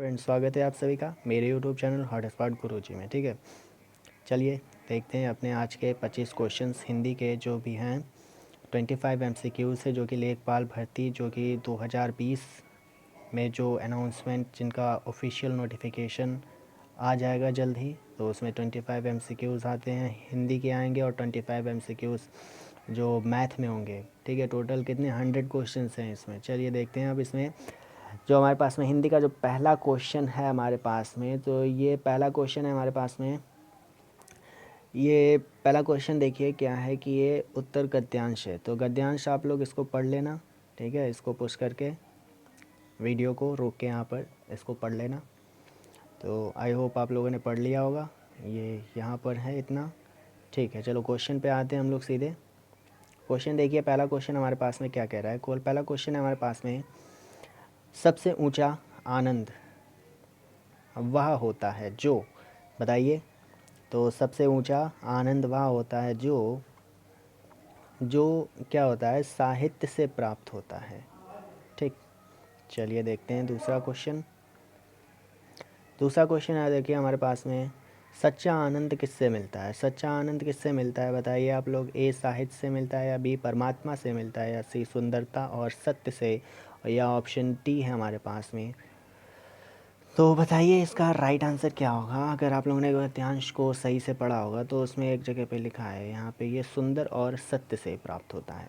Friends, स्वागत है आप सभी का मेरे यूट्यूब चैनल हॉटस्पॉट गुरुजी में। ठीक है, चलिए देखते हैं अपने आज के 25 क्वेश्चंस हिंदी के जो भी हैं 25 एमसीक्यू से, जो कि लेखपाल भर्ती जो कि 2020 में जो अनाउंसमेंट जिनका ऑफिशियल नोटिफिकेशन आ जाएगा जल्द ही, तो उसमें 25 एमसीक्यूज़ आते हैं हिंदी के आएंगे और 25 एमसीक्यूज़ जो मैथ में होंगे। ठीक है, टोटल कितने 100 क्वेश्चंस हैं इसमें। चलिए देखते हैं अब इसमें जो हमारे पास में हिंदी का जो पहला क्वेश्चन है हमारे पास में, तो ये पहला क्वेश्चन है हमारे पास में। ये पहला क्वेश्चन देखिए क्या है कि ये उत्तर गद्यांश है, तो गद्यांश आप लोग इसको पढ़ लेना। ठीक है, इसको पुश करके वीडियो को रोक के यहाँ पर इसको पढ़ लेना। तो आई होप आप लोगों ने पढ़ लिया होगा, ये यहाँ पर है इतना। ठीक है, चलो क्वेश्चन पे आते हैं हम लोग सीधे। क्वेश्चन देखिए, पहला क्वेश्चन हमारे पास में क्या कह रहा है। पहला क्वेश्चन है हमारे पास में, सबसे ऊंचा आनंद वह होता है जो, बताइए। तो सबसे ऊंचा आनंद वह होता है जो क्या होता है, साहित्य से प्राप्त होता है। ठीक, चलिए देखते हैं दूसरा क्वेश्चन। दूसरा क्वेश्चन है देखिए हमारे पास में, सच्चा आनंद किससे मिलता है। सच्चा आनंद किससे मिलता है बताइए आप लोग। ए साहित्य से मिलता है, या बी परमात्मा से मिलता है, या सी सुंदरता और सत्य से, या ऑप्शन डी है हमारे पास में। तो बताइए इसका राइट आंसर क्या होगा। अगर आप लोगों ने गद्यांश को सही से पढ़ा होगा तो उसमें एक जगह पे लिखा है यहाँ पे, ये सुंदर और सत्य से प्राप्त होता है।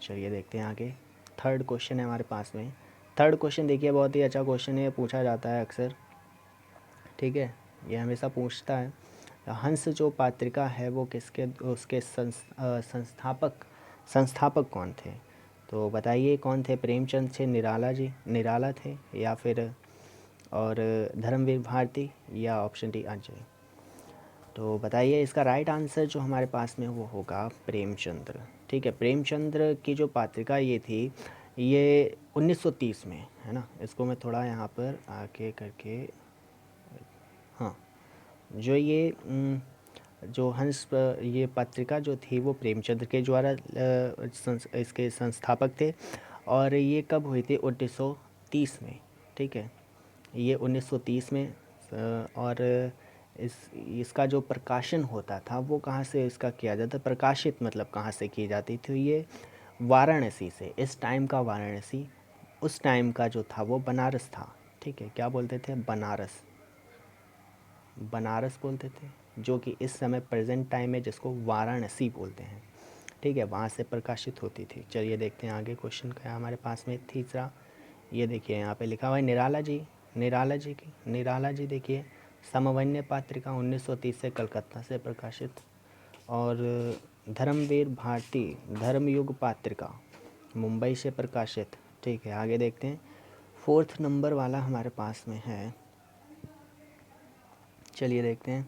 चलिए देखते हैं आगे। थर्ड क्वेश्चन है हमारे पास में। थर्ड क्वेश्चन देखिए, बहुत ही अच्छा क्वेश्चन है, पूछा जाता है अक्सर। ठीक है, ये हमेशा पूछता है। हंस जो पत्रिका है वो किसके, उसके संस्थापक कौन थे। तो बताइए कौन थे। प्रेमचंद थे, निराला थे, या फिर और धर्मवीर भारती, या ऑप्शन डी अजय। तो बताइए इसका राइट आंसर जो हमारे पास में वो होगा प्रेमचंद्र। ठीक है, प्रेमचंद्र की जो पत्रिका ये थी, ये 1930 में है ना। इसको मैं थोड़ा यहाँ पर आगे करके, हाँ, जो ये जो ये पत्रिका जो थी वो प्रेमचंद्र के द्वारा इसके संस्थापक थे। और ये कब हुई थी, 1930 में। ठीक है, ये 1930 में। और इसका जो प्रकाशन होता था वो कहाँ से इसका किया जाता, प्रकाशित मतलब कहाँ से की जाती थी, ये वाराणसी से। इस टाइम का वाराणसी, उस टाइम का जो था वो बनारस था। ठीक है, क्या बोलते थे, बनारस बोलते थे, जो कि इस समय प्रेजेंट टाइम में जिसको वाराणसी बोलते हैं। ठीक है, वहाँ से प्रकाशित होती थी। चलिए देखते हैं आगे क्वेश्चन क्या है हमारे पास में। तीसरा, ये देखिए यहाँ पे लिखा हुआ है निराला जी देखिए, समवन्य पत्रिका 1930 से कलकत्ता से प्रकाशित। और धर्मवीर भारती धर्मयुग पत्रिका मुंबई से प्रकाशित। ठीक है, आगे देखते हैं। फोर्थ नंबर वाला हमारे पास में है, चलिए देखते हैं।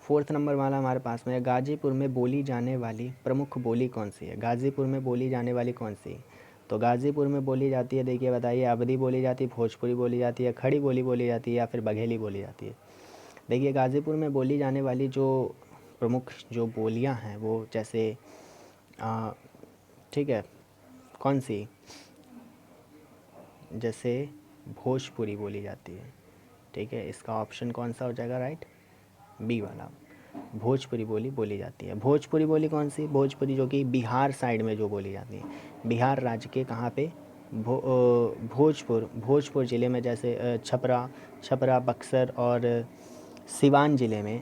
फोर्थ नंबर वाला हमारे पास में है, गाज़ीपुर में बोली जाने वाली प्रमुख बोली कौन सी है। गाज़ीपुर में बोली जाने वाली कौन सी। तो गाज़ीपुर में बोली जाती है, देखिए बताइए, अवधी बोली जाती है, भोजपुरी बोली जाती है, खड़ी बोली बोली जाती है, या फिर बघेली बोली जाती है। देखिए गाज़ीपुर में बोली जाने वाली जो प्रमुख जो बोलियां हैं वो जैसे ठीक है, कौन सी, जैसे भोजपुरी बोली जाती है। ठीक है, इसका ऑप्शन कौन सा हो जाएगा राइट, बी वाला, भोजपुरी बोली बोली जाती है। भोजपुरी बोली कौन सी, भोजपुरी जो कि बिहार साइड में जो बोली जाती है, बिहार राज्य के कहाँ पे, भोजपुर ज़िले में, जैसे छपरा बक्सर और सिवान ज़िले में,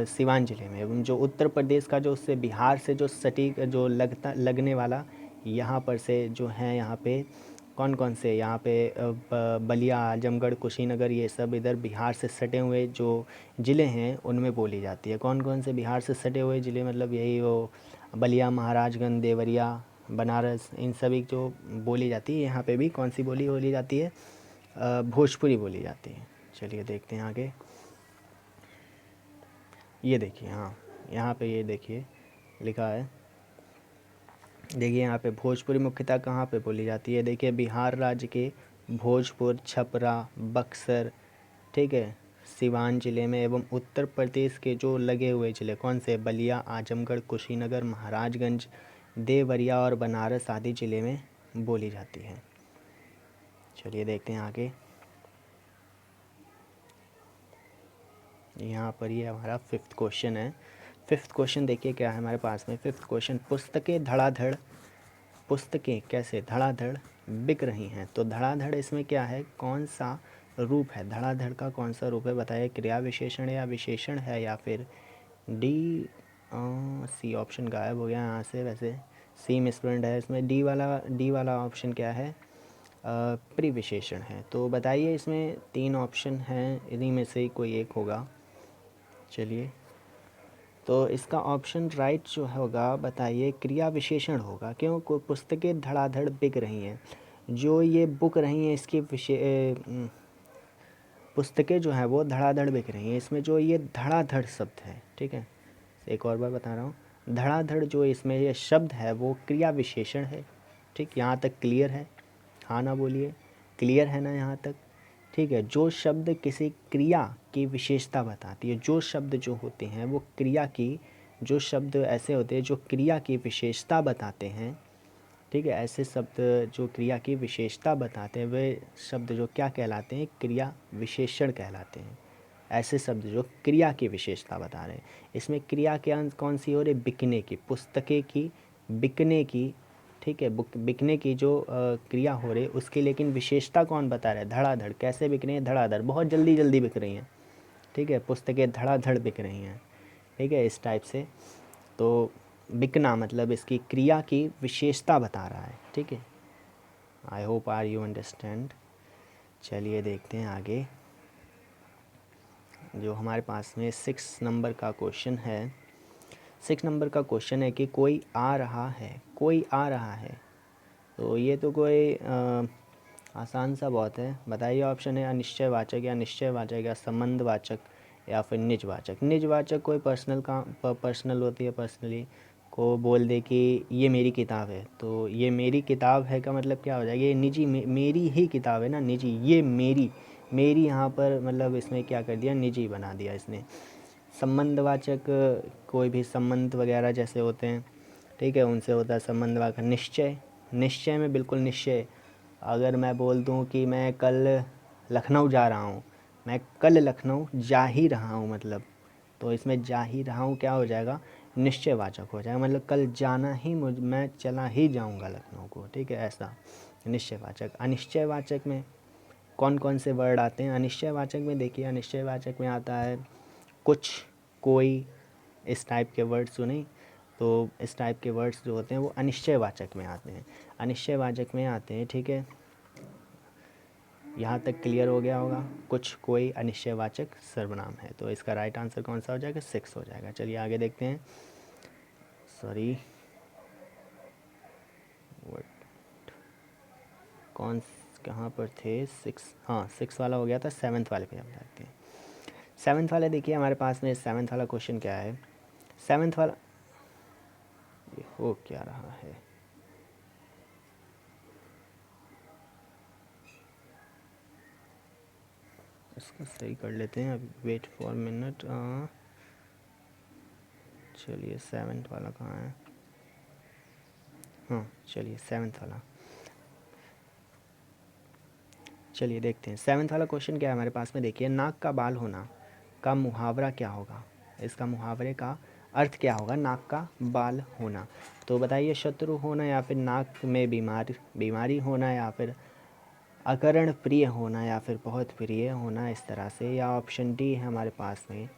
सिवान ज़िले में जो उत्तर प्रदेश का जो उससे बिहार से जो सटीक जो लगने वाला, यहाँ पर से जो है, यहाँ पे कौन कौन से, यहाँ पे बलिया, आजमगढ़, कुशीनगर, ये सब इधर बिहार से सटे हुए जो ज़िले हैं उनमें बोली जाती है। कौन कौन से बिहार से सटे हुए ज़िले, मतलब यही वो बलिया, महाराजगंज, देवरिया, बनारस, इन सभी जो बोली जाती है, यहाँ पे भी कौन सी बोली जाती है, भोजपुरी बोली जाती है। चलिए देखते हैं आगे। ये देखिए, हाँ यहाँ पे ये देखिए लिखा है, देखिए यहाँ पे भोजपुरी मुख्यतः कहाँ पे बोली जाती है। देखिए बिहार राज्य के भोजपुर, छपरा, बक्सर, ठीक है, सिवान ज़िले में, एवं उत्तर प्रदेश के जो लगे हुए ज़िले कौन से, बलिया, आजमगढ़, कुशीनगर, महाराजगंज, देवरिया और बनारस आदि ज़िले में बोली जाती है। चलिए देखते हैं आगे। यहाँ पर ये हमारा 5th क्वेश्चन है। 5th क्वेश्चन देखिए क्या है हमारे पास में। 5th क्वेश्चन, पुस्तकें धड़ाधड़, पुस्तकें कैसे धड़ाधड़ बिक रही हैं। तो धड़ाधड़ इसमें क्या है, कौन सा रूप है, धड़ाधड़ का कौन सा रूप है बताइए। क्रिया विशेषण या विशेषण है, या फिर डी, सी ऑप्शन गायब हो गया यहाँ से, वैसे सी मिसप्रिंट है इसमें। डी वाला ऑप्शन क्या है, प्रिविशेषण है। तो बताइए, इसमें 3 ऑप्शन हैं, इन्हीं में से ही कोई एक होगा। चलिए, तो इसका ऑप्शन राइट जो होगा बताइए क्रिया विशेषण होगा। क्यों, कोई पुस्तकें धड़ाधड़ बिक रही हैं, जो ये बुक रही हैं इसकी पुस्तकें जो हैं वो धड़ाधड़ बिक रही हैं। इसमें जो ये धड़ाधड़ शब्द है, ठीक है, एक और बार बता रहा हूँ, धड़ाधड़ जो इसमें ये शब्द है वो क्रिया विशेषण है। ठीक, यहाँ तक क्लियर है, हाँ ना बोलिए, क्लियर है ना यहाँ तक। ठीक है, जो शब्द किसी क्रिया की विशेषता बताती है, जो शब्द जो होते हैं वो क्रिया की, जो शब्द ऐसे होते हैं जो क्रिया की विशेषता बताते हैं, ठीक है, ऐसे शब्द जो क्रिया की विशेषता बताते हैं वे शब्द जो क्या कहलाते हैं, क्रिया विशेषण कहलाते हैं। ऐसे शब्द जो क्रिया की विशेषता बता रहे हैं। इसमें क्रिया क्या कौन सी हो रही, बिकने की, पुस्तकें की बिकने की, ठीक है, बिकने की जो क्रिया हो रही है उसकी, लेकिन विशेषता कौन बता रहा है, धड़ाधड़। कैसे बिक रही है, धड़ाधड़, बहुत जल्दी जल्दी बिक रही हैं, ठीक है, पुस्तकें धड़ाधड़ बिक रही हैं, ठीक है, इस टाइप से। तो बिकना मतलब इसकी क्रिया की विशेषता बता रहा है, ठीक है। I hope are you understand. चलिए देखते हैं आगे, जो हमारे पास में 6 नंबर का क्वेश्चन है। 6 नंबर का क्वेश्चन है कि कोई आ रहा है, कोई आ रहा है। तो ये तो कोई आसान सा बहुत है। बताइए, ऑप्शन है अनिश्चयवाचक या निश्चयवाचक या संबंधवाचक या फिर निजवाचक। निजवाचक कोई पर्सनल होती है, पर्सनली को बोल दे कि ये मेरी किताब है, तो ये मेरी किताब है का मतलब क्या हो जाएगा, ये निजी, मेरी ही किताब है ना, निजी, ये मेरी यहाँ पर मतलब इसमें क्या कर दिया, निजी बना दिया इसने। संबंधवाचक कोई भी संबंध वगैरह जैसे होते हैं, ठीक है, उनसे होता है संबंधवाचक। निश्चय में बिल्कुल निश्चय, अगर मैं बोल दूं कि मैं कल लखनऊ जा रहा हूँ, मैं कल लखनऊ जा ही रहा हूँ मतलब, तो इसमें जा ही रहा हूँ क्या हो जाएगा, निश्चयवाचक हो जाएगा, मतलब कल जाना ही, मैं चला ही जाऊँगा लखनऊ को, ठीक है, ऐसा निश्चयवाचक। अनिश्चयवाचक में कौन कौन से वर्ड आते हैं, अनिश्चयवाचक में देखिए, अनिश्चयवाचक में आता है कुछ, कोई, इस टाइप के वर्ड सुने, तो इस टाइप के वर्ड्स जो होते हैं वो अनिश्चयवाचक में आते हैं, अनिश्चयवाचक में आते हैं, ठीक है। यहाँ तक क्लियर हो गया होगा, कुछ, कोई अनिश्चयवाचक सर्वनाम है। तो इसका राइट आंसर कौन सा हो जाएगा, 6 हो जाएगा। चलिए आगे देखते हैं। सॉरी, कहाँ पर थे, 6, हाँ 6 वाला हो गया था, 7th वाले पे हम देखते हैं। 7th वाले देखिए हमारे पास में 7th वाला क्वेश्चन क्या है। 7th वाला, ये हो क्या रहा है, इसको सही कर लेते हैं, अभी वेट फॉर मिनट। चलिए 7th वाला कहाँ है, हाँ चलिए 7th वाला, चलिए देखते हैं। 7th वाला क्वेश्चन क्या है हमारे पास में, देखिए, नाक का बाल होना का मुहावरा क्या होगा, इसका मुहावरे का अर्थ क्या होगा, नाक का बाल होना। तो बताइए, शत्रु होना या फिर नाक में बीमारी होना या फिर अकरण प्रिय होना या फिर बहुत प्रिय होना, इस तरह से। या ऑप्शन डी है हमारे पास में,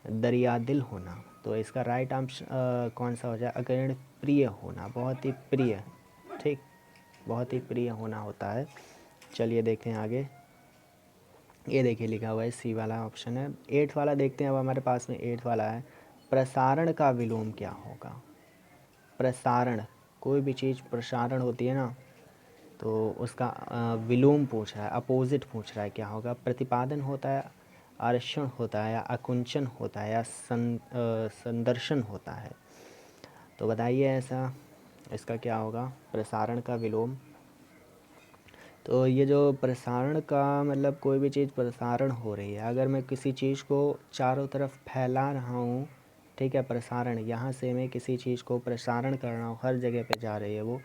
दरिया दिल होना। तो इसका राइट आंसर कौन सा हो जाए, अकरण प्रिय होना, बहुत ही प्रिय, ठीक, बहुत ही प्रिय होना होता है। चलिए देखते हैं आगे, ये देखिए लिखा हुआ है सी वाला ऑप्शन है। 8th वाला देखते हैं अब हमारे पास में, 8th वाला है, प्रसारण का विलोम क्या होगा। प्रसारण, कोई भी चीज़ प्रसारण होती है ना, तो उसका विलोम पूछ रहा है, अपोजिट पूछ रहा है, क्या होगा। प्रतिपादन होता है, आरक्षण होता है, या आकुंचन होता है, या संदर्शन होता है। तो बताइए ऐसा, इसका क्या होगा, प्रसारण का विलोम। तो ये जो प्रसारण का मतलब, कोई भी चीज़ प्रसारण हो रही है, अगर मैं किसी चीज़ को चारों तरफ फैला रहा हूँ, ठीक है, प्रसारण, यहाँ से मैं किसी चीज़ को प्रसारण कर रहा हूँ, हर जगह पे जा रही है वो,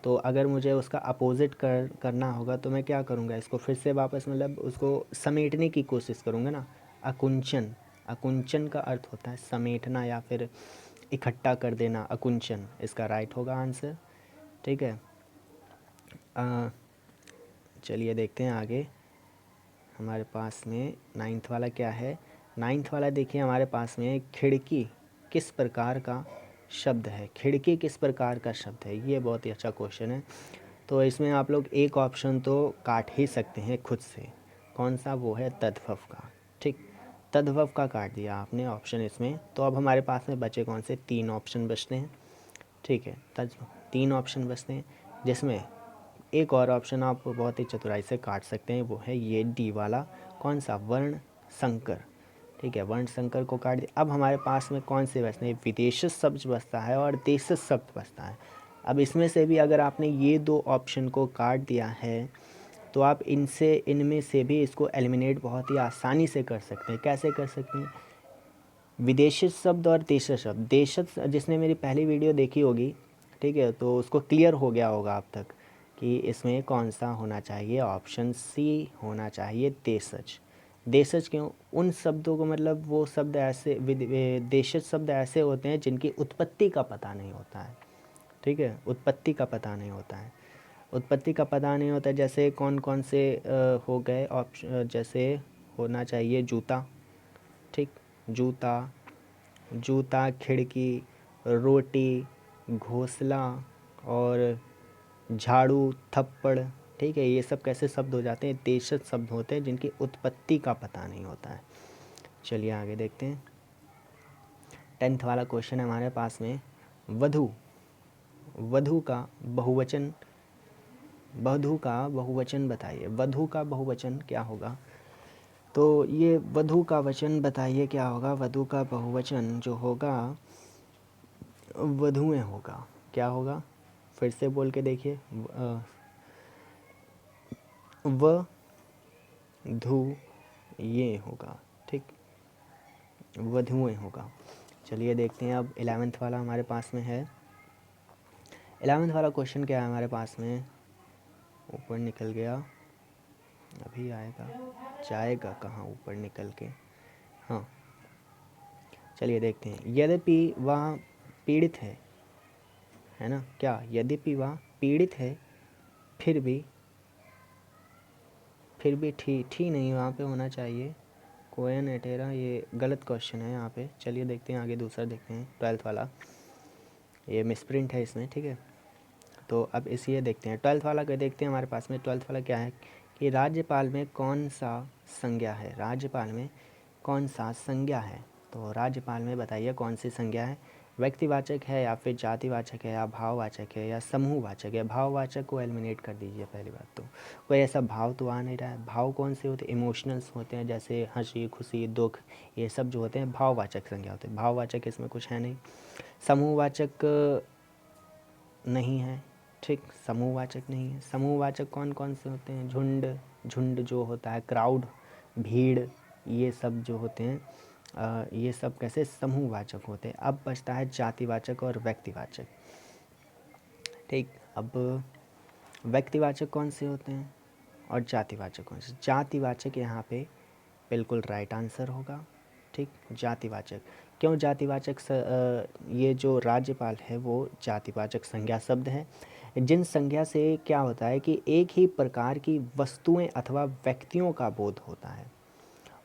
तो अगर मुझे उसका अपोजिट करना होगा तो मैं क्या करूँगा, इसको फिर से वापस मतलब उसको समेटने की कोशिश करूँगा ना। अकुंचन, अकुंचन का अर्थ होता है समेटना या फिर इकट्ठा कर देना, अकुंचन इसका राइट होगा आंसर। ठीक है, चलिए देखते हैं आगे हमारे पास में 9th वाला क्या है। 9th वाला देखिए हमारे पास में खिड़की किस प्रकार का शब्द है, खिड़की किस प्रकार का शब्द है, ये बहुत ही अच्छा क्वेश्चन है। तो इसमें आप लोग एक ऑप्शन तो काट ही सकते हैं खुद से, कौन सा, वो है तद्भव का। ठीक, तद्भव का काट दिया आपने ऑप्शन इसमें, तो अब हमारे पास में बचे कौन से, 3 ऑप्शन बचते हैं। ठीक है, तद्भव 3 ऑप्शन बचते हैं, जिसमें एक और ऑप्शन आप बहुत ही चतुराई से काट सकते हैं, वो है ये डी वाला, कौन सा, वर्ण संकर। ठीक है, वर्ण संकर को काट दिया। अब हमारे पास में कौन से बचते हैं, विदेशी शब्द बचता है और देशज शब्द बचता है। अब इसमें से भी अगर आपने ये 2 ऑप्शन को काट दिया है तो आप इनमें से भी इसको एलिमिनेट बहुत ही आसानी से कर सकते हैं। कैसे कर सकते हैं, विदेशी शब्द और देशज शब्द, देशज जिसने मेरी पहली वीडियो देखी होगी, ठीक है, तो उसको क्लियर हो गया होगा अब तक कि इसमें कौन सा होना चाहिए, ऑप्शन सी होना चाहिए देशज। देशज क्यों, उन शब्दों को, मतलब वो शब्द ऐसे, देशज शब्द ऐसे होते हैं जिनकी उत्पत्ति का पता नहीं होता है। ठीक है, उत्पत्ति का पता नहीं होता है, उत्पत्ति का पता नहीं होता है। जैसे कौन कौन से हो गए ऑप्शन, जैसे होना चाहिए जूता, ठीक, जूता, जूता, खिड़की, रोटी, घोंसला और झाड़ू, थप्पड़। ठीक है, ये सब कैसे शब्द हो जाते हैं, देशज शब्द होते हैं जिनकी उत्पत्ति का पता नहीं होता है। चलिए आगे देखते हैं। 10th वाला क्वेश्चन है हमारे पास में, वधू, वधू का बहुवचन, वधू का बहुवचन बताइए, वधू का बहुवचन क्या होगा। तो ये वधू का वचन बताइए क्या होगा, वधू का बहुवचन जो होगा वधुएं होगा। क्या होगा, फिर से बोल के देखिए, व धु ये होगा। ठीक, वधुएं होगा। चलिए देखते हैं अब 11th वाला हमारे पास में है। 11th वाला क्वेश्चन क्या है हमारे पास में, ऊपर निकल गया, अभी आएगा, जाएगा कहाँ ऊपर निकल के, हाँ चलिए देखते हैं। यद्यपि वह पीड़ित है ना, क्या, यद्यपि वह पीड़ित है फिर भी ठीक नहीं, वहाँ पे होना चाहिए कोयन एटेरा, ये गलत क्वेश्चन है यहाँ पे। चलिए देखते हैं आगे, दूसरा देखते हैं 12th वाला, ये मिसप्रिंट है इसमें। ठीक है, तो अब इस ये देखते हैं 12th वाला का, देखते हैं हमारे पास में 12th वाला क्या है कि राज्यपाल में कौन सा संज्ञा है, राज्यपाल में कौन सा संज्ञा है। तो राज्यपाल में बताइए कौन सी संज्ञा है, व्यक्तिवाचक है या फिर जातिवाचक है या भाववाचक है या समूहवाचक है। भाववाचक को एलिमिनेट कर दीजिए पहली बात, तो कोई ऐसा भाव तो आ नहीं रहा है। भाव कौन से होते हैं, इमोशनल्स होते हैं, जैसे हंसी, खुशी, दुख, ये सब जो होते हैं भाववाचक संज्ञा होते हैं। भाववाचक इसमें कुछ है नहीं। समूहवाचक नहीं है, ठीक, समूहवाचक नहीं है। समूहवाचक कौन कौन से होते हैं, झुंड, झुंड जो होता है, क्राउड, भीड़, ये सब जो होते हैं ये सब कैसे समूहवाचक होते हैं। अब बचता है जातिवाचक और व्यक्तिवाचक। ठीक, अब व्यक्तिवाचक कौन से होते हैं और जातिवाचक कौन से, जातिवाचक यहाँ पे बिल्कुल राइट आंसर होगा। ठीक, जातिवाचक, क्यों जातिवाचक ये जो राज्यपाल है वो जातिवाचक संज्ञा शब्द है, जिन संज्ञा से क्या होता है कि एक ही प्रकार की वस्तुएं अथवा व्यक्तियों का बोध होता है,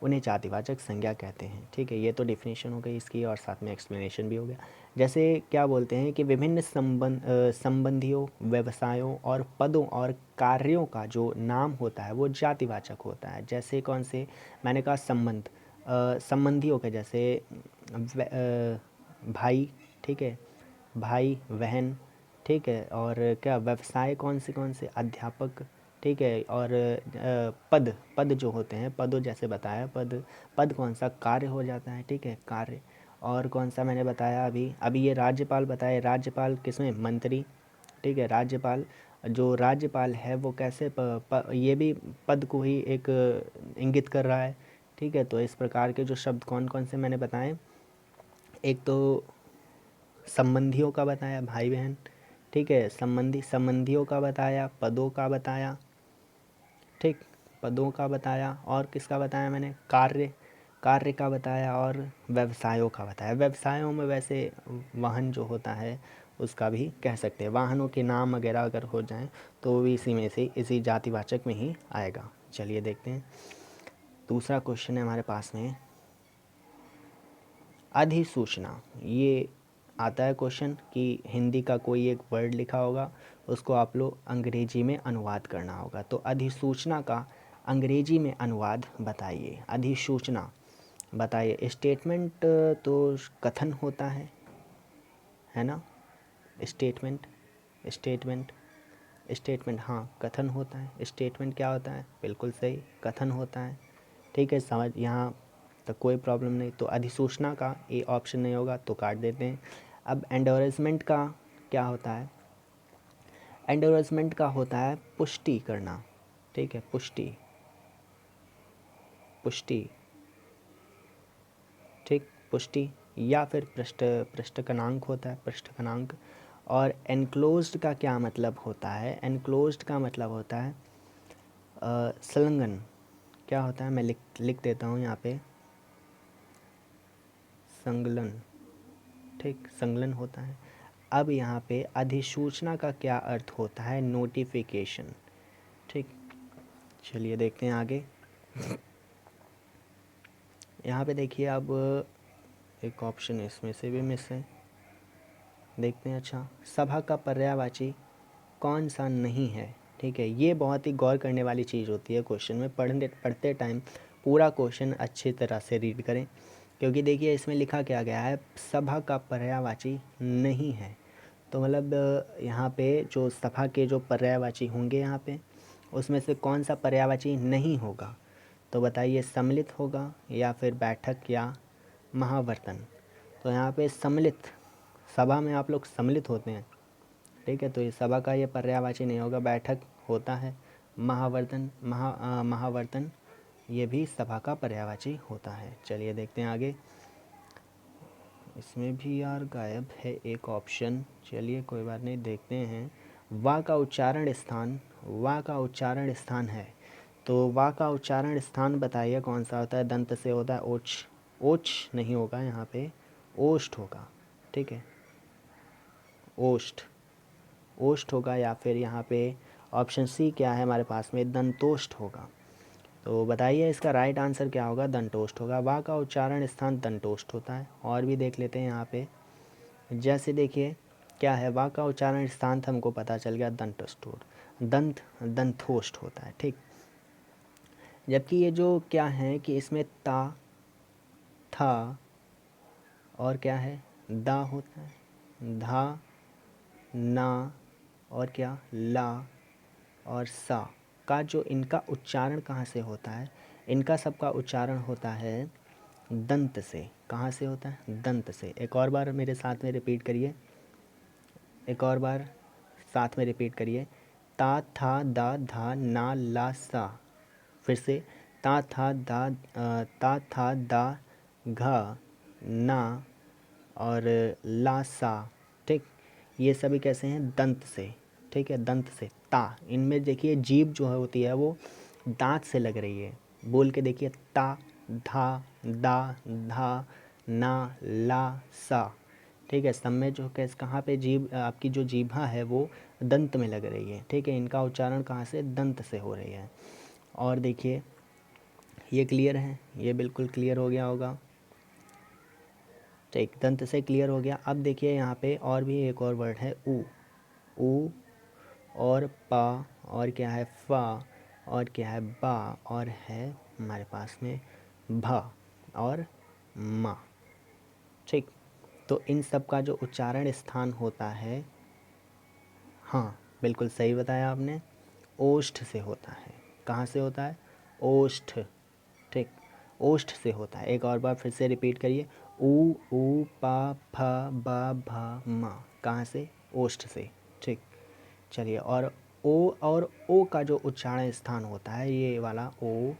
उन्हें जातिवाचक संज्ञा कहते हैं। ठीक है, ये तो डिफिनीशन हो गई इसकी और साथ में एक्सप्लेनेशन भी हो गया। जैसे क्या बोलते हैं कि विभिन्न संबंधियों, व्यवसायों और पदों और कार्यों का जो नाम होता है वो जातिवाचक होता है। जैसे कौन से, मैंने कहा संबंध, संबंधियों के जैसे भाई, ठीक है, भाई बहन, ठीक है, और क्या व्यवसाय कौन से अध्यापक, ठीक है, और पद, पद जो होते हैं, पदों जैसे बताया, पद, पद कौन सा, कार्य हो जाता है। ठीक है, कार्य, और कौन सा मैंने बताया अभी ये राज्यपाल बताया, राज्यपाल किसमें, मंत्री। ठीक है, राज्यपाल, जो राज्यपाल है वो कैसे ये भी पद को ही एक इंगित कर रहा है। ठीक है, तो इस प्रकार के जो शब्द कौन कौन से मैंने बताए, एक तो संबंधियों का बताया, भाई बहन, ठीक है, संबंधियों का बताया, पदों का बताया, ठीक, पदों का बताया, और किसका बताया मैंने, कार्य, कार्य का बताया और व्यवसायों का बताया। व्यवसायों में वैसे वाहन जो होता है उसका भी कह सकते हैं, वाहनों के नाम वगैरह अगर हो जाएं तो वो भी इसी में से, इसी जातिवाचक में ही आएगा। चलिए देखते हैं, दूसरा क्वेश्चन है हमारे पास में, अधिसूचना। ये आता है क्वेश्चन कि हिंदी का कोई एक वर्ड लिखा होगा, उसको आप लोग अंग्रेजी में अनुवाद करना होगा। तो अधिसूचना का अंग्रेजी में अनुवाद बताइए। अधिसूचना बताइए। स्टेटमेंट तो कथन होता है ना। स्टेटमेंट, स्टेटमेंट, स्टेटमेंट, हाँ कथन होता है। स्टेटमेंट क्या होता है? बिल्कुल सही, कथन होता है। ठीक है, समझ यहाँ तक कोई प्रॉब्लम नहीं। तो अधिसूचना का ए ऑप्शन नहीं होगा तो काट देते हैं। अब एंडोर्समेंट का क्या होता है? एंडोर्समेंट का होता है पुष्टि करना। ठीक है, पुष्टि, पुष्टि, ठीक, पुष्टि, या फिर पृष्ठ क्रमांक होता है, पृष्ठ क्रमांक। और एनक्लोज्ड का क्या मतलब होता है? एनक्लोज्ड का मतलब होता है संलग्न। क्या होता है? मैं लिख देता हूँ यहाँ पे, संलग्न। ठीक, संलग्न होता है। अब यहाँ पे अधिसूचना का क्या अर्थ होता है? नोटिफिकेशन। ठीक, चलिए देखते हैं आगे। यहाँ पे देखिए, अब एक ऑप्शन इसमें से भी मिस है, देखते हैं। अच्छा, सभा का पर्यायवाची कौन सा नहीं है? ठीक है, ये बहुत ही गौर करने वाली चीज़ होती है क्वेश्चन में। पढ़ते टाइम पूरा क्वेश्चन अच्छी तरह से रीड करें, क्योंकि देखिए इसमें लिखा क्या गया है, सभा का पर्यायवाची नहीं है। तो मतलब यहाँ पे जो सभा के जो पर्यायवाची होंगे यहाँ पे, उसमें से कौन सा पर्यायवाची नहीं होगा? तो बताइए, सम्मिलित होगा या फिर बैठक या महावर्तन? तो यहाँ पे सम्मिलित, सभा में आप लोग सम्मिलित होते हैं, ठीक है, तो ये सभा का ये पर्यायवाची नहीं होगा, बैठक होता है। महावर्तन, महावर्तन ये भी सभा का पर्यायवाची होता है। चलिए देखते हैं आगे। इसमें भी यार गायब है एक ऑप्शन, चलिए कोई बात नहीं, देखते हैं। वा का उच्चारण स्थान, वा का उच्चारण स्थान है, तो वा का उच्चारण स्थान बताइए कौन सा होता है? दंत से होता है, ओच, ओच नहीं होगा यहाँ पे, ओष्ठ होगा। ठीक है, ओष्ठ, ओष्ठ होगा। या फिर यहाँ पे ऑप्शन सी क्या है हमारे पास में? दंतोष्ठ होगा। तो बताइए इसका राइट आंसर क्या होगा? दंतोष्ठ होगा। वा का उच्चारण स्थान दंतोष्ठ होता है। और भी देख लेते हैं यहाँ पे, जैसे देखिए क्या है, वा का उच्चारण स्थान था, हमको पता चल गया दंतोष्ठ, दंतोष्ठ होता है। ठीक, जबकि ये जो क्या है कि इसमें ता, था और क्या है, दा होता है, धा, ना और क्या, ला और सा का जो इनका उच्चारण कहाँ से होता है? इनका सबका उच्चारण होता है दंत से। कहाँ से होता है? दंत से। एक और बार मेरे साथ में रिपीट करिए, एक और बार साथ में रिपीट करिए। ता, था, दा, धा, ना, ला, सा। फिर से, ता, था, दा, ता, था, दा, घा, ना और ला, सा। ठीक, ये सभी कैसे हैं? दंत से। ठीक है, दंत से। ता, इनमें देखिए जीभ जो है होती है वो दांत से लग रही है। बोल के देखिए, ता, धा, दा, धा, ना, ला, सा। ठीक है, सब में जो कैसे, कहाँ पे जीभ, आपकी जो जीभा है वो दंत में लग रही है। ठीक है, इनका उच्चारण कहाँ से? दंत से हो रही है। और देखिए ये क्लियर है, ये बिल्कुल क्लियर हो गया होगा। ठीक, दंत से क्लियर हो गया। अब देखिए यहाँ पे और भी एक और वर्ड है, ऊ, ऊ और पा और क्या है, फा और क्या है, बा और है हमारे पास में भा और मा। ठीक, तो इन सब का जो उच्चारण स्थान होता है, हाँ बिल्कुल सही बताया आपने, ओष्ठ से होता है। कहाँ से होता है? ओष्ठ। ठीक, ओष्ठ से होता है। एक और बार फिर से रिपीट करिए, ऊ पा फा बा भा मा। कहाँ से? ओष्ठ से। ठीक, चलिए, और ओ का जो उच्चारण स्थान होता है, ये वाला ओ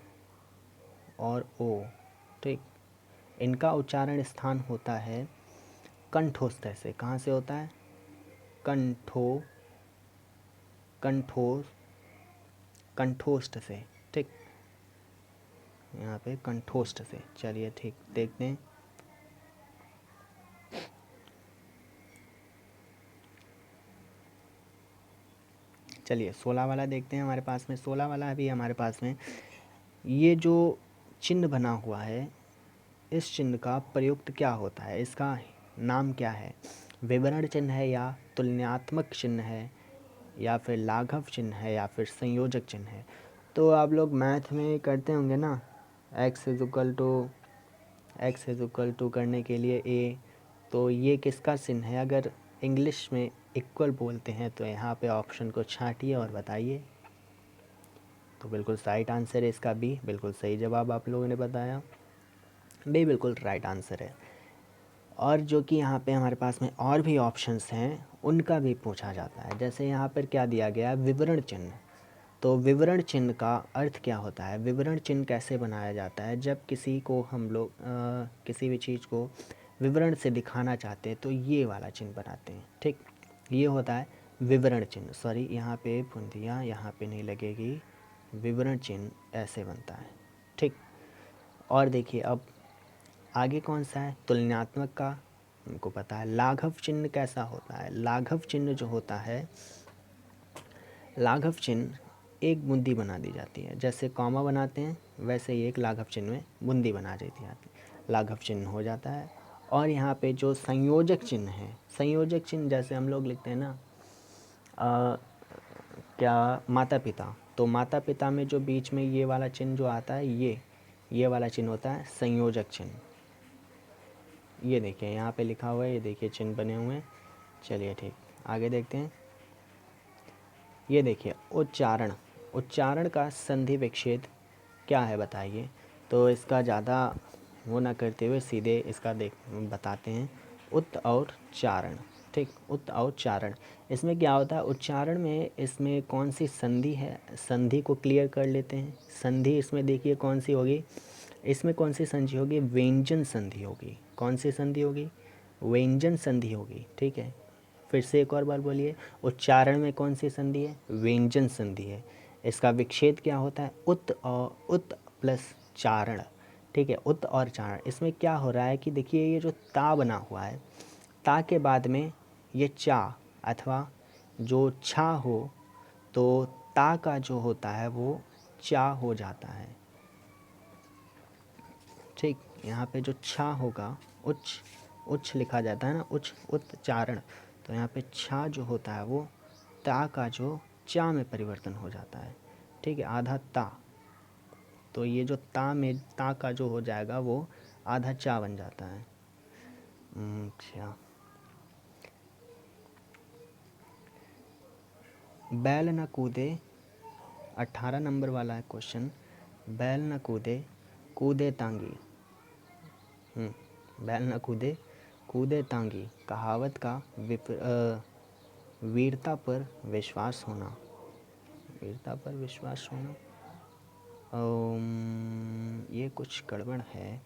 और ओ, ठीक, इनका उच्चारण स्थान होता है कंठोस्थ से। कहाँ से होता है? कंठोस्थ से। ठीक, यहाँ पे कंठोष्ठ से। चलिए ठीक, देखते हैं। चलिए 16 वाला देखते हैं। हमारे पास में 16 वाला अभी हमारे पास में ये जो चिन्ह बना हुआ है, इस चिन्ह का प्रयुक्त क्या होता है, इसका नाम क्या है? विवरण चिन्ह है, या तुलनात्मक चिन्ह है, या फिर लाघव चिन्ह है, या फिर संयोजक चिन्ह है? तो आप लोग मैथ में करते होंगे ना, x इज इक्वल टू करने के लिए a, तो ये किसका चिन्ह है? अगर इंग्लिश में इक्वल बोलते हैं तो यहाँ पे ऑप्शन को छांटिए और बताइए। तो बिल्कुल राइट आंसर है इसका बी, बिल्कुल सही जवाब आप लोगों ने बताया, बी बिल्कुल राइट आंसर है। और जो कि यहाँ पे हमारे पास में और भी ऑप्शंस हैं, उनका भी पूछा जाता है। जैसे यहाँ पर क्या दिया गया है, विवरण चिन्ह। तो विवरण चिन्ह का अर्थ क्या होता है? विवरण चिन्ह कैसे बनाया जाता है? जब किसी को हम लोग किसी भी चीज़ को विवरण से दिखाना चाहते हैं तो ये वाला चिन्ह बनाते हैं। ठीक, ये होता है विवरण चिन्ह। सॉरी, यहाँ पे पुंदिया यहाँ पे नहीं लगेगी, विवरण चिन्ह ऐसे बनता है। ठीक, और देखिए अब आगे कौन सा है? तुलनात्मक का हमको पता है। लाघव चिन्ह कैसा होता है? लाघव चिन्ह जो होता है, लाघव चिन्ह एक बूंदी बना दी जाती है। जैसे कॉमा बनाते हैं वैसे ही एक लाघव चिन्ह में बूंदी बना देती है, लाघव चिन्ह हो जाता है। और यहाँ पे जो संयोजक चिन्ह है, संयोजक चिन्ह जैसे हम लोग लिखते हैं ना क्या, माता पिता, तो माता पिता में जो बीच में ये वाला चिन्ह जो आता है, ये वाला चिन्ह होता है संयोजक चिन्ह। ये देखिए यहाँ पे लिखा हुआ है, ये देखिए चिन्ह बने हुए हैं। चलिए ठीक, आगे देखते हैं। ये देखिए उच्चारण, उच्चारण का संधि विच्छेद क्या है बताइए? तो इसका ज़्यादा वो ना करते हुए सीधे इसका बताते हैं, उत् और चारण। ठीक, उत् और चारण, इसमें क्या होता है? उच्चारण में इसमें कौन सी संधि है, संधि को क्लियर कर लेते हैं। संधि इसमें देखिए कौन सी होगी, इसमें कौन सी संधि होगी? व्यंजन संधि होगी। कौन सी संधि होगी? व्यंजन संधि होगी। ठीक है, फिर से एक और बार बोलिए, उच्चारण में कौन सी संधि है? व्यंजन संधि है। इसका विच्छेद क्या होता है? उत् और उत् प्लस चारण। ठीक है, उत् और चारण। इसमें क्या हो रहा है कि देखिए ये जो ता बना हुआ है, ता के बाद में ये चा अथवा जो छा हो, तो ता का जो होता है वो चा हो जाता है। ठीक, यहाँ पे जो छा होगा, उच्च लिखा जाता है ना, उच्चारण, तो यहाँ पे छा जो होता है वो ता का जो चा में परिवर्तन हो जाता है। ठीक है, आधा ता, तो ये जो ता में ता का जो हो जाएगा वो आधा चा बन जाता है। अच्छा, बैल न कूदे, 18 नंबर वाला है क्वेश्चन। बैल न कूदे, कूदे तांगी। बैल न कूदे, कूदे तांगी कहावत का वीरता पर विश्वास होना, वीरता पर विश्वास होना, ये कुछ गड़बड़ है,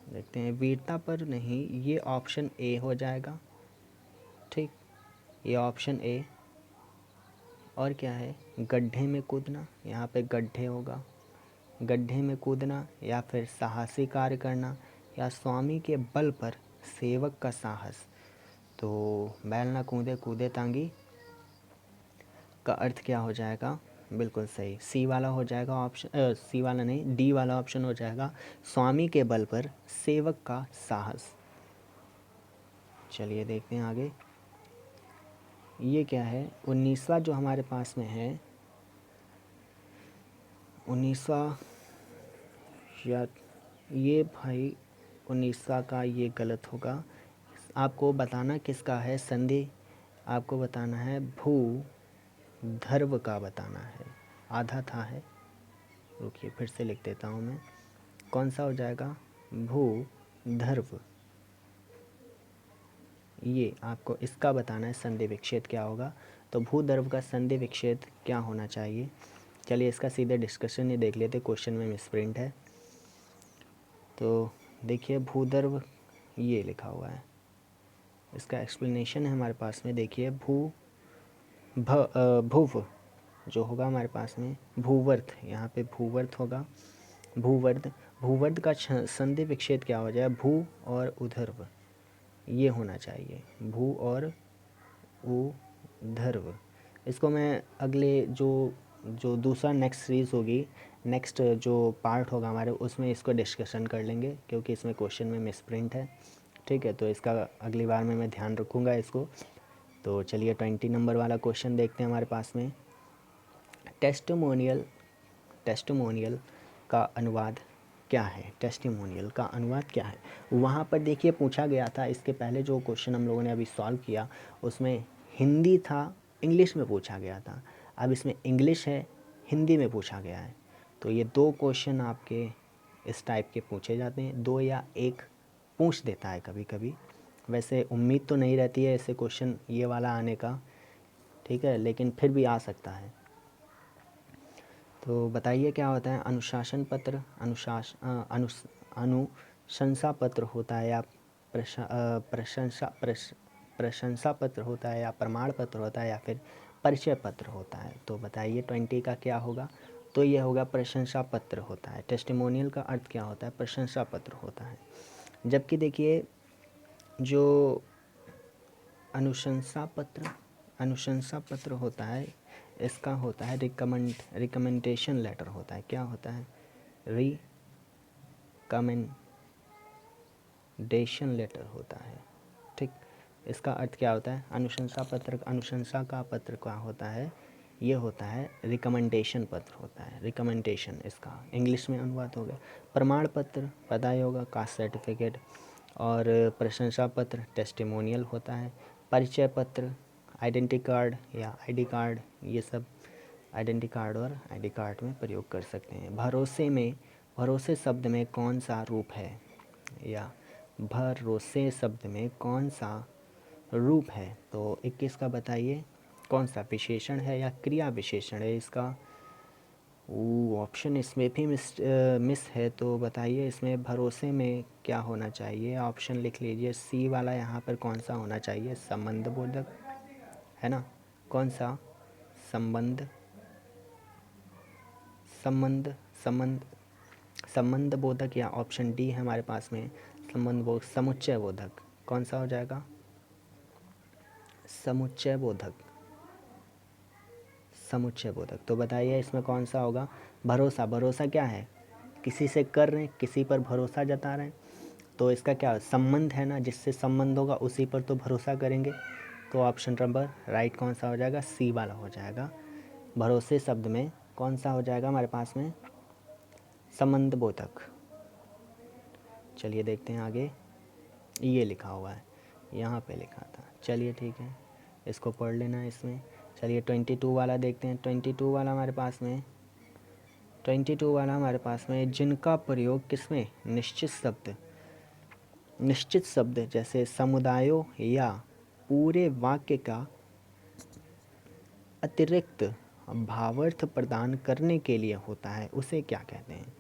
देखते हैं। वीरता पर नहीं, ये ऑप्शन ए हो जाएगा। ठीक, ये ऑप्शन ए। और क्या है? गड्ढे में कूदना, यहाँ पे गड्ढे होगा, गड्ढे में कूदना, या फिर साहसी कार्य करना, या स्वामी के बल पर सेवक का साहस। तो बैल ना कूदे, कूदे तांगी का अर्थ क्या हो जाएगा? बिल्कुल सही, सी वाला हो जाएगा ऑप्शन, सी वाला नहीं, डी वाला ऑप्शन हो जाएगा, स्वामी के बल पर सेवक का साहस। चलिए देखते हैं आगे, ये क्या है? 19वां जो हमारे पास में है, 19वां, या ये भाई 19वां का ये गलत होगा। आपको बताना किसका है संधि? आपको बताना है भू धर्व का बताना है, आधा था है, रुकिए फिर से लिख देता हूँ मैं। कौन सा हो जाएगा? भू धर्व, ये आपको इसका बताना है संधि विच्छेद क्या होगा। तो भूधर्व का संधि विच्छेद क्या होना चाहिए? चलिए इसका सीधे डिस्कशन ही देख लेते, क्वेश्चन में मिसप्रिंट है। तो देखिए भूधर्व ये लिखा हुआ है, इसका एक्सप्लेनेशन है हमारे पास में। देखिए भूव जो होगा हमारे पास में, भूवर्थ, यहाँ पे भूवर्थ होगा, भूवर्ध, भूवर्ध का संधि विच्छेद क्या हो जाए, भू और उधर्व, ये होना चाहिए, भू और उधर्व। इसको मैं अगले जो दूसरा नेक्स्ट सीरीज़ होगी, नेक्स्ट जो पार्ट होगा हमारे, उसमें इसको डिस्कशन कर लेंगे, क्योंकि इसमें क्वेश्चन में मिसप्रिंट है, ठीक है। तो इसका अगली बार में मैं ध्यान रखूँगा इसको। तो चलिए 20 नंबर वाला क्वेश्चन देखते हैं हमारे पास में। टेस्टिमोनियल, टेस्टिमोनियल का अनुवाद क्या है, टेस्टिमोनियल का अनुवाद क्या है। वहाँ पर देखिए पूछा गया था, इसके पहले जो क्वेश्चन हम लोगों ने अभी सॉल्व किया उसमें हिंदी था, इंग्लिश में पूछा गया था। अब इसमें इंग्लिश है, हिंदी में पूछा गया है। तो ये दो क्वेश्चन आपके इस टाइप के पूछे जाते हैं, दो या एक पूछ देता है कभी कभी। वैसे उम्मीद तो नहीं रहती है ऐसे क्वेश्चन ये वाला आने का, ठीक है, लेकिन फिर भी आ सकता है। तो बताइए क्या होता है अनुशासन पत्र, अनुशंसा पत्र होता है या प्रशंसा पत्र होता है या प्रमाण पत्र होता है या फिर परिचय पत्र होता है। तो बताइए 20 का क्या होगा। तो ये होगा प्रशंसा पत्र होता है। टेस्टिमोनियल का अर्थ क्या होता है, प्रशंसा पत्र होता है। जबकि देखिए जो अनुशंसा पत्र होता है, इसका होता है रिकमेंडेशन लेटर होता है। क्या होता है, रिकमेंडेशन लेटर होता है, ठीक। इसका अर्थ क्या होता है, अनुशंसा पत्र, अनुशंसा का पत्र क्या होता है, ये होता है रिकमेंडेशन पत्र होता है, रिकमेंडेशन इसका इंग्लिश में अनुवाद हो गया। प्रमाण पत्र पता ही होगा, कास्ट सर्टिफिकेट, और प्रशंसा पत्र टेस्टिमोनियल होता है। परिचय पत्र आइडेंटिटी कार्ड या आईडी कार्ड, ये सब आइडेंटिटी कार्ड और आईडी कार्ड में प्रयोग कर सकते हैं। भरोसे में, भरोसे शब्द में कौन सा रूप है, या भरोसे शब्द में कौन सा रूप है। तो 21 का बताइए कौन सा विशेषण है या क्रिया विशेषण है इसका। ऑप्शन इसमें भी मिस है। तो बताइए इसमें भरोसे में क्या होना चाहिए, ऑप्शन लिख लीजिए। सी वाला यहाँ पर कौन सा होना चाहिए, संबंध बोधक है ना, कौन सा, संबंध, संबंध संबंध संबंध बोधक, या ऑप्शन डी है हमारे पास में संबंध बोधक, समुच्चय बोधक, कौन सा हो जाएगा, समुच्चय बोधक, समुच्चय बोधक। तो बताइए इसमें कौन सा होगा, भरोसा, भरोसा क्या है, किसी से कर रहे हैं, किसी पर भरोसा जता रहे हैं, तो इसका क्या संबंध है ना, जिससे संबंध होगा उसी पर तो भरोसा करेंगे। तो ऑप्शन नंबर राइट कौन सा हो जाएगा, सी वाला हो जाएगा। भरोसे शब्द में कौन सा हो जाएगा हमारे पास में, संबंध बोधक। चलिए देखते हैं आगे, ये लिखा हुआ है, यहाँ पे लिखा था। चलिए ठीक है, इसको पढ़ लेना है इसमें। चलिए 22 वाला देखते हैं। 22 वाला हमारे पास में, 22 वाला हमारे पास में जिनका प्रयोग किसमें, निश्चित शब्द जैसे समुदायों या पूरे वाक्य का अतिरिक्त भावार्थ प्रदान करने के लिए होता है, उसे क्या कहते हैं।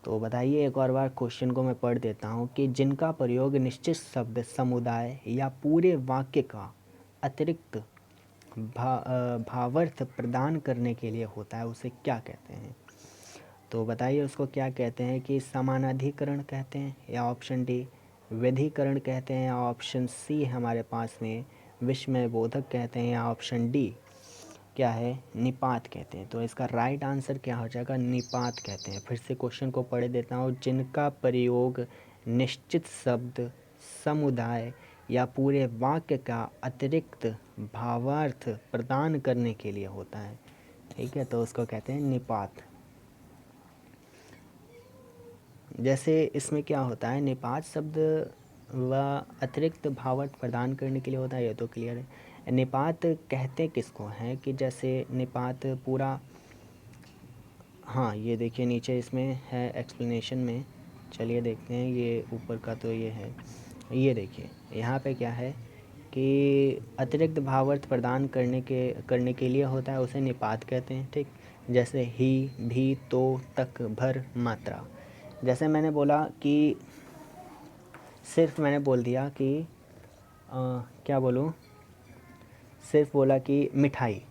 तो बताइए एक और बार क्वेश्चन को मैं पढ़ देता हूँ कि जिनका प्रयोग निश्चित शब्द समुदाय या पूरे वाक्य का अतिरिक्त भावार्थ प्रदान करने के लिए होता है, उसे क्या कहते हैं। तो बताइए उसको क्या कहते हैं, कि समानाधिकरण कहते हैं, या ऑप्शन डी विधिकरण कहते हैं, या ऑप्शन सी हमारे पास में विस्मय बोधक कहते हैं, या ऑप्शन डी क्या है, निपात कहते हैं। तो इसका राइट आंसर क्या हो जाएगा, निपात कहते हैं। फिर से क्वेश्चन को पढ़ देता हूँ, जिनका प्रयोग निश्चित शब्द समुदाय या पूरे वाक्य का अतिरिक्त भावार्थ प्रदान करने के लिए होता है, ठीक है, तो उसको कहते हैं निपात। जैसे इसमें क्या होता है, निपात शब्द व अतिरिक्त भावार्थ प्रदान करने के लिए होता है, ये तो क्लियर है। निपात कहते किसको हैं, कि जैसे निपात पूरा, हाँ ये देखिए नीचे इसमें है एक्सप्लेनेशन में। चलिए देखते हैं, ये ऊपर का तो ये है, ये देखिए यहाँ पे क्या है कि अतिरिक्त भावार्थ प्रदान करने के लिए होता है, उसे निपात कहते हैं, ठीक। जैसे ही, भी, तो, तक, भर, मात्रा। जैसे मैंने बोला कि सिर्फ मैंने बोल दिया कि क्या बोलूँ, सिर्फ बोला कि मिठाई,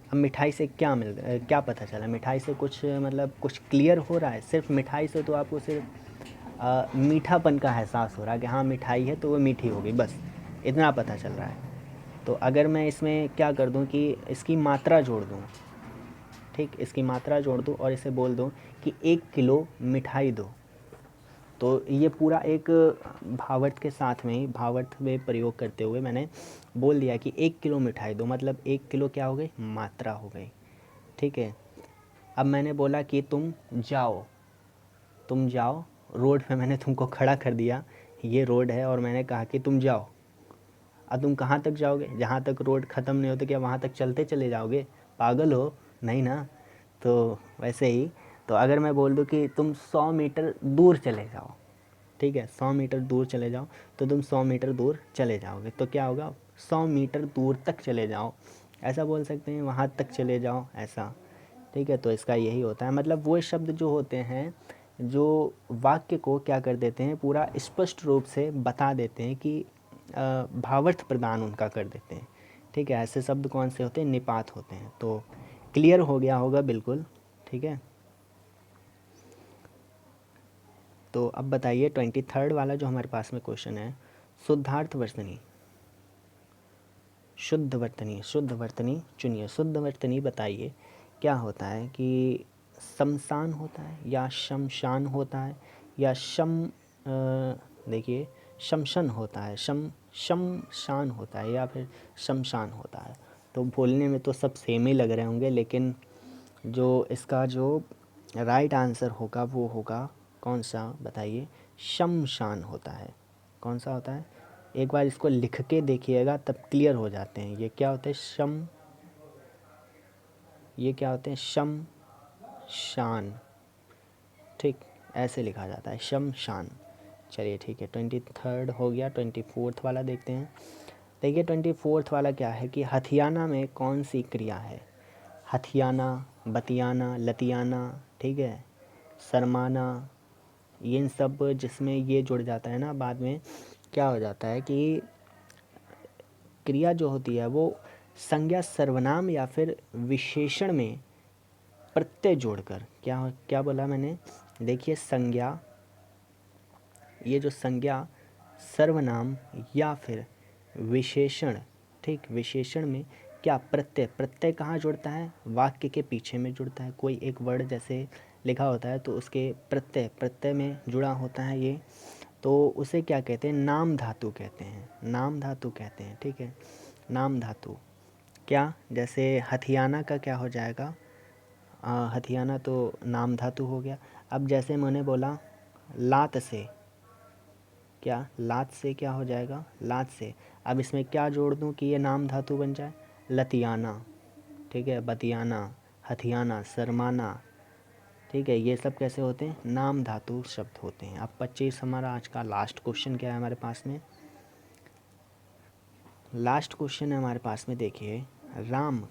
अब अब मिठाई से क्या पता चला, मिठाई से कुछ मतलब कुछ क्लियर हो रहा है? सिर्फ मिठाई से तो आपको सिर्फ मीठापन का एहसास हो रहा है कि हाँ मिठाई है तो वो मीठी होगी, बस इतना पता चल रहा है। तो अगर मैं इसमें क्या कर दूं कि इसकी मात्रा जोड़ दूं, ठीक, इसकी मात्रा जोड़ दूं और इसे बोल दूं कि 1 किलो मिठाई दो, तो ये पूरा एक भावार्थ के साथ में ही, भावार्थ में प्रयोग करते हुए मैंने बोल दिया कि 1 किलो मिठाई दो, मतलब 1 किलो क्या हो गई, मात्रा हो गई, ठीक है। अब मैंने बोला कि तुम जाओ, रोड पे मैंने तुमको खड़ा कर दिया, ये रोड है और मैंने कहा कि तुम जाओ। अब तुम कहाँ तक जाओगे, जहाँ तक रोड ख़त्म नहीं होते क्या वहाँ तक चलते चले जाओगे? पागल हो, नहीं ना। तो वैसे ही, तो अगर मैं बोल दूँ कि तुम 100 मीटर दूर चले जाओ, ठीक है, 100 मीटर दूर चले जाओ, तो तुम 100 मीटर दूर चले जाओगे, तो क्या होगा, 100 मीटर दूर तक चले जाओ, ऐसा बोल सकते हैं, वहाँ तक चले जाओ, ऐसा, ठीक है। तो इसका यही होता है, मतलब वो शब्द जो होते हैं जो वाक्य को क्या कर देते हैं, पूरा स्पष्ट रूप से बता देते हैं कि भावार्थ प्रदान उनका कर देते हैं, ठीक है। ऐसे शब्द कौन से होते हैं, निपात होते हैं। तो क्लियर हो गया होगा बिल्कुल, ठीक है। तो अब बताइए 23rd वाला जो हमारे पास में क्वेश्चन है, शुद्धार्थ वर्तनी, शुद्ध वर्तनी चुनिए। शुद्ध वर्तनी बताइए क्या होता है, कि शमशान होता है या शमशान होता है या देखिए शमशन होता है, शमशान होता है या फिर शमशान होता है। तो बोलने में तो सब सेम ही लग रहे होंगे, लेकिन जो इसका जो राइट आंसर होगा वो होगा कौन सा बताइए, शमशान होता है। कौन सा होता है, एक बार इसको लिख के देखिएगा तब क्लियर हो जाते हैं। ये क्या होते हैं, ये क्या होते हैं, शान, ठीक, ऐसे लिखा जाता है, शान। चलिए ठीक है, 23rd हो गया। 24th वाला देखते हैं। देखिए 24th वाला क्या है कि हथियाना में कौन सी क्रिया है, हथियाना, बतियाना, लतियाना, ठीक है, शर्माना, ये इन सब जिसमें ये जुड़ जाता है ना, बाद में क्या हो जाता है कि क्रिया जो होती है वो संज्ञा, सर्वनाम या फिर विशेषण में प्रत्यय जोड़कर, क्या क्या बोला मैंने, देखिए संज्ञा, ये जो संज्ञा, सर्वनाम या फिर विशेषण, ठीक, विशेषण में क्या प्रत्यय कहाँ जुड़ता है, वाक्य के पीछे में जुड़ता है। कोई एक वर्ड जैसे लिखा होता है तो उसके प्रत्यय में जुड़ा होता है ये, तो उसे क्या कहते हैं, नाम धातु कहते हैं, नाम धातु कहते हैं, ठीक है, नाम धातु। क्या, जैसे हथियाना का क्या हो जाएगा, हथियाना तो नाम धातु हो गया। अब जैसे मैंने बोला लात से, क्या, लात से क्या हो जाएगा, लात से। अब इसमें क्या जोड़ दूं कि ये नाम धातु बन जाए, लतियाना, ठीक है, बतियाना, हथियाना, शर्माना, ठीक है, ये सब कैसे होते हैं, नाम धातु शब्द होते हैं। अब 25 हमारा आज का लास्ट क्वेश्चन क्या है हमारे पास में, लास्ट क्वेश्चन है हमारे पास में, देखिए राम